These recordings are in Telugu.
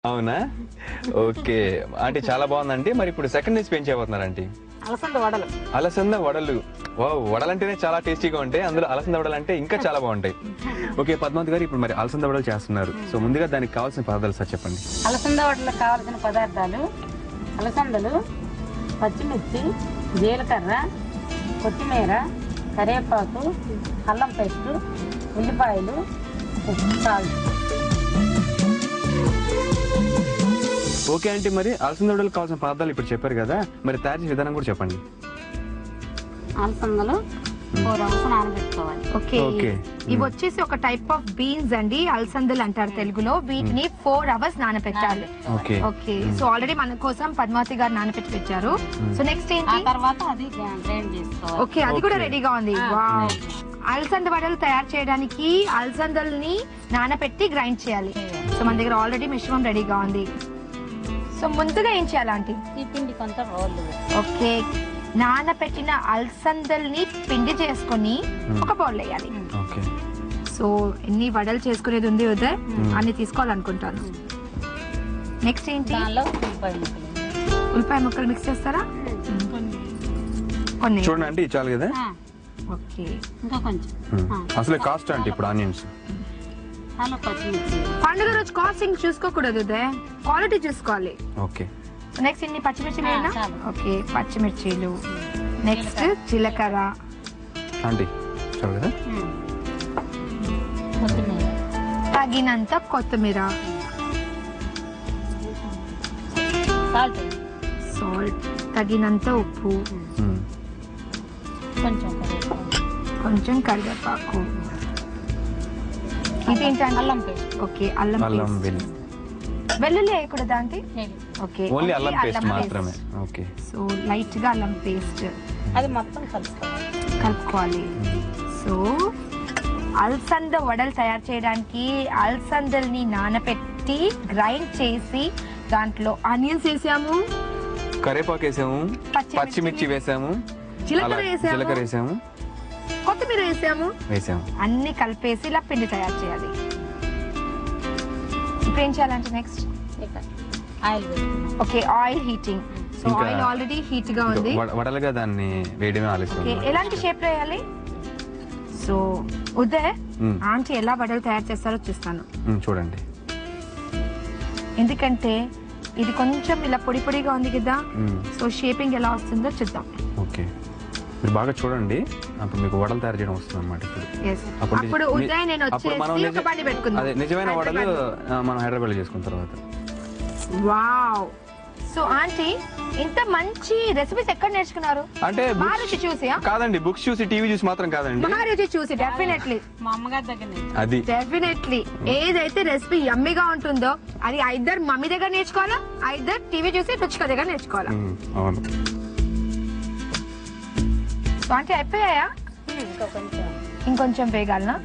అవునా? ఓకే ఆంటీ, చాలా బాగుందండి. మరి ఇప్పుడు సెకండ్ రెసిపీ ఏం చేయబోతున్నారు ఆంటీ? అలసంద వడలు. అలసంద వడలు. వావ్, వడలంటేనే చాలా టేస్టీగా ఉంటాయి, అందులో అలసంద వడలు అంటే ఇంకా చాలా బాగుంటాయి. ఓకే పద్మావతి గారు, ఇప్పుడు మరి అలసంద వడలు చేస్తున్నారు. సో ముందుగా దానికి కావాల్సిన పదార్థాలు సార్ చెప్పండి. అలసంద వడలకు కావాల్సిన పదార్థాలు: అలసందలు, పచ్చిమిర్చి, జీలకర్ర, కొత్తిమీర, కరివేపాకు, అల్లం పేస్టు, ఉల్లిపాయలు, సాల్ట్. ఓకే ఆంటీ, మరి అలసంద వడలు కావాల్సిన పదార్థాలు ఇప్పుడు చెప్పారు కదా, మరి తయారు చేసే విధానం కూడా చెప్పండి. అలసందలు 4 అవర్స్ నానబెట్టుకోవాలి. ఓకే, ఇవి వచ్చేసి ఒక టైప్ ఆఫ్ బీన్స్ అండి, అలసందలు అంటారు తెలుగులో. వీటిని 4 అవర్స్ నానబెట్టాలి. ఓకే, సో ఆల్రెడీ మన కోసం పద్మావతి గారు నానబెట్టి పెట్టారు. సో నెక్స్ట్ ఏంటి? తర్వాత అది గ్రైండ్ చేసుకోవాలి. ఓకే, అది కూడా రెడీగా ఉంది. వావ్, అలసంద వడలు తయారు చేయడానికి అలసందల్ని నానబెట్టి గ్రైండ్ చేయాలి. సో మన దగ్గర ఆల్రెడీ మిశ్రమం రెడీగా ఉంది. సో ముందుగా ఏం చేయాలంటే ఈ పిండి కొంత రోళ్ళు. ఓకే, నానబెట్టిన అలసందల్ని పిండి చేసుకుని ఒక బౌల్ వేయాలి. సో ఎన్ని వడలు చేసుకునేది ఉంది ఉదయ్, అన్ని తీసుకోవాలనుకుంటాను. నెక్స్ట్ ఏంటి? ఉల్లిపాయ ముక్కలు మిక్స్ చేస్తారా? కొన్ని చూడండి, చాలు కదా. ఓకే, ఇంకా కొంచెం. అసలు కాస్ట్ అంటే ఇప్పుడు ఆనియన్స్ పండుగ రోజు కాస్టింగ్ చూసుకోకూడదు ఉదయ్, క్వాలిటీ చూసుకోవాలి. ఓకే, నెక్స్ట్ ఇన్ని పచ్చిమిర్చిలు వేయనా? ఓకే, పచ్చిమిర్చిలు. నెక్స్ట్ జీలకర్ర ఆంటీ, చాలు కదా. తగినంత కొత్తిమీర, సాల్ట్, తగినంత ఉప్పు, కొంచెం కరివేపాకు. ఇదేంటంటే అల్లం పేస్ట్. ఓకే, అల్లం పేస్ట్. వెల్లుల్లి వేయకూడదా అంటే? ఓకే, ఓన్లీ అల్లం పేస్ట్ మాత్రమే. ఓకే, సో లైట్ గా అల్లం పేస్ట్ అది మొత్తం కలుపుకోవాలి. సో అలసంద వడలు తయారు చేయడానికి అలసందల్ని నానబెట్టి గ్రైండ్ చేసి దాంట్లో ఆనియన్స్ వేసాము, కరివేపాకు వేసాము, పచ్చిమిర్చి వేసాము, జీలకర్ర వేసాము, కొత్తిమీర వేసాము, అన్ని కలిపేసి ఇలా పిండి తయారు చేయాలి. ఇప్పుడు ఏం చేయాలంటే next oil. Okay, oil heating. So oil already heat గా ఉంది. వడలుగా దాన్ని వేయడమే ఆలస్యం. ఎలాంటి షేప్ లో వేయాలి? సో ఉదయ్, ఆంటీ ఎలా వడలు తయారు చేస్తారో చూస్తాను. చూడండి, ఎందుకంటే ఇది కొంచెం ఇలా పొడి పొడిగా ఉంది కదా, సో షేపింగ్ ఎలా వస్తుందో చూద్దాం. ఓకే, మీరు బాగా చూడండి, అప్పుడు మీకు వడలు తయారు చేయడం వస్తుంది అనమాట. అప్పుడు ఉదయ్ నేను వచ్చేసి ఒక బండి పెట్టుకుందాం. అదే నిజమైన వడలు మనం హైదరాబాద్ లో చేసుకున్న తర్వాత. వావ్, సో ఆంటీ ఇంత మంచి రెసిపీస్ ఎక్కడ నేర్చుకున్నారు? అంటే మహారుచి చూసి కాదండి, బుక్స్ చూసి, టీవీ చూసి మాత్రం కాదండి, మహారుచి చూసి. డెఫినెట్లీ మా అమ్మగారి దగ్గర. అది డెఫినెట్లీ ఏదైతే రెసిపీ యమ్మీగా ఉంటుందో అది ఐదర్ మమ్మీ దగ్గర నేర్చుకోవాలా, ఐదర్ టీవీ చూసి రుచిక దగ్గర నేర్చుకోవాలా. అవును. సో ఆంటీ అయిపోయాయా? ఇంకొంచెం వేగాలనా?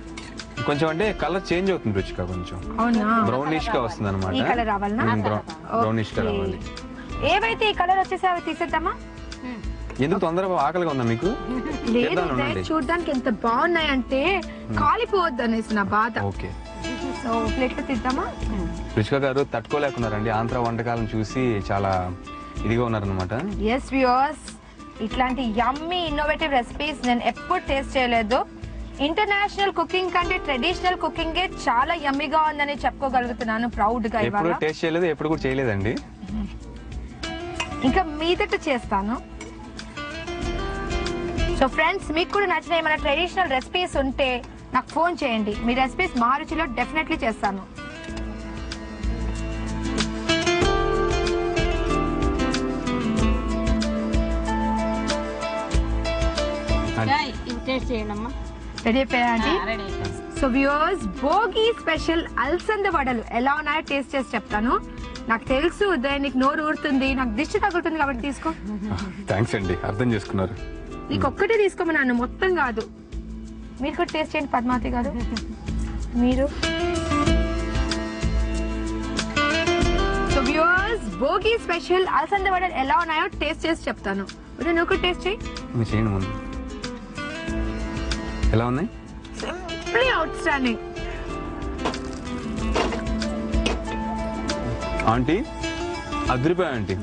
కొంచెం అంటే కలర్ చేంజ్ అవుతుంది రుచిగా, కొంచెం బ్రౌనిష్ గా వస్తుంది అనమాట. ఈ కలర్ రావాలనా? బ్రౌనిష్ గా రావాలి. ఏవైతే ఈ కలర్ వచ్చేసి అవి తీసేద్దామా? ఎందుకు తొందరగా ఆకలిగా ఉందా మీకు? లేదు, చూడడానికి ఎంత బాగున్నాయంటే కాలిపోవద్దు అనేసి నా బాధ. ఓకే, సో ప్లేట్ లో తీద్దామా? రుచిక గారు తట్టుకోలేకున్నారండి, ఆంధ్ర వంటకాలను చూసి చాలా ఇదిగా ఉన్నారనమాట. ఎస్ వ్యూవర్స్, ఇట్లాంటి యమ్మీ ఇన్నోవేటివ్ రెసిపీస్ నేను ఎప్పుడు టేస్ట్ చేయలేదు. ఇంటర్నేషనల్ కుకింగ్ కంటే ట్రెడిషనల్ కుకింగ్ చాలా యమ్మీగా ఉందని చెప్పుకోగలుగుతున్నాను ప్రౌడ్ గా. ఎప్పుడు టేస్ట్ చేయలేదు, ఎప్పుడు కూడా చేయలేదండి, ఇంకా మీదట చేస్తాను. సో ఫ్రెండ్స్, మీకు కూడా నచ్చిన ఏమైనా ట్రెడిషనల్ రెసిపీస్ ఉంటే నాకు ఫోన్ చేయండి, మీ రెసిపీస్ మా రుచిలో డెఫినెట్లీ చేస్తాను. రెడీ అయిపోయాయండి. సో వ్యూవర్స్, భోగి స్పెషల్ అలసంద వడలు ఎలా ఉన్నాయో టేస్ట్ చేసి చెప్తాను. నాకు తెలుసు ఉదయ్ నీకు నోరు ఊరుతుంది, నాకు దిష్టి తగులుతుంది కాబట్టి తీసుకో. థాంక్స్ అండి, అర్థం చేసుకున్నారు. నీకు ఒక్కటే తీసుకోమన్నాను, మొత్తం కాదు. మీరు కూడా టేస్ట్ చేయండి పద్మావతి గారు. మీరు సో వ్యూవర్స్, భోగి స్పెషల్ అలసంద వడలు ఎలా ఉన్నాయో టేస్ట్ చేసి చెప్తాను. ఉదయ్ నువ్వు కూడా టేస్ట్ చేయండి ముందు. ఎలా ఉన్నాయి? Simply outstanding. ఆంటీ అదిరిపోయా ఆంటీ.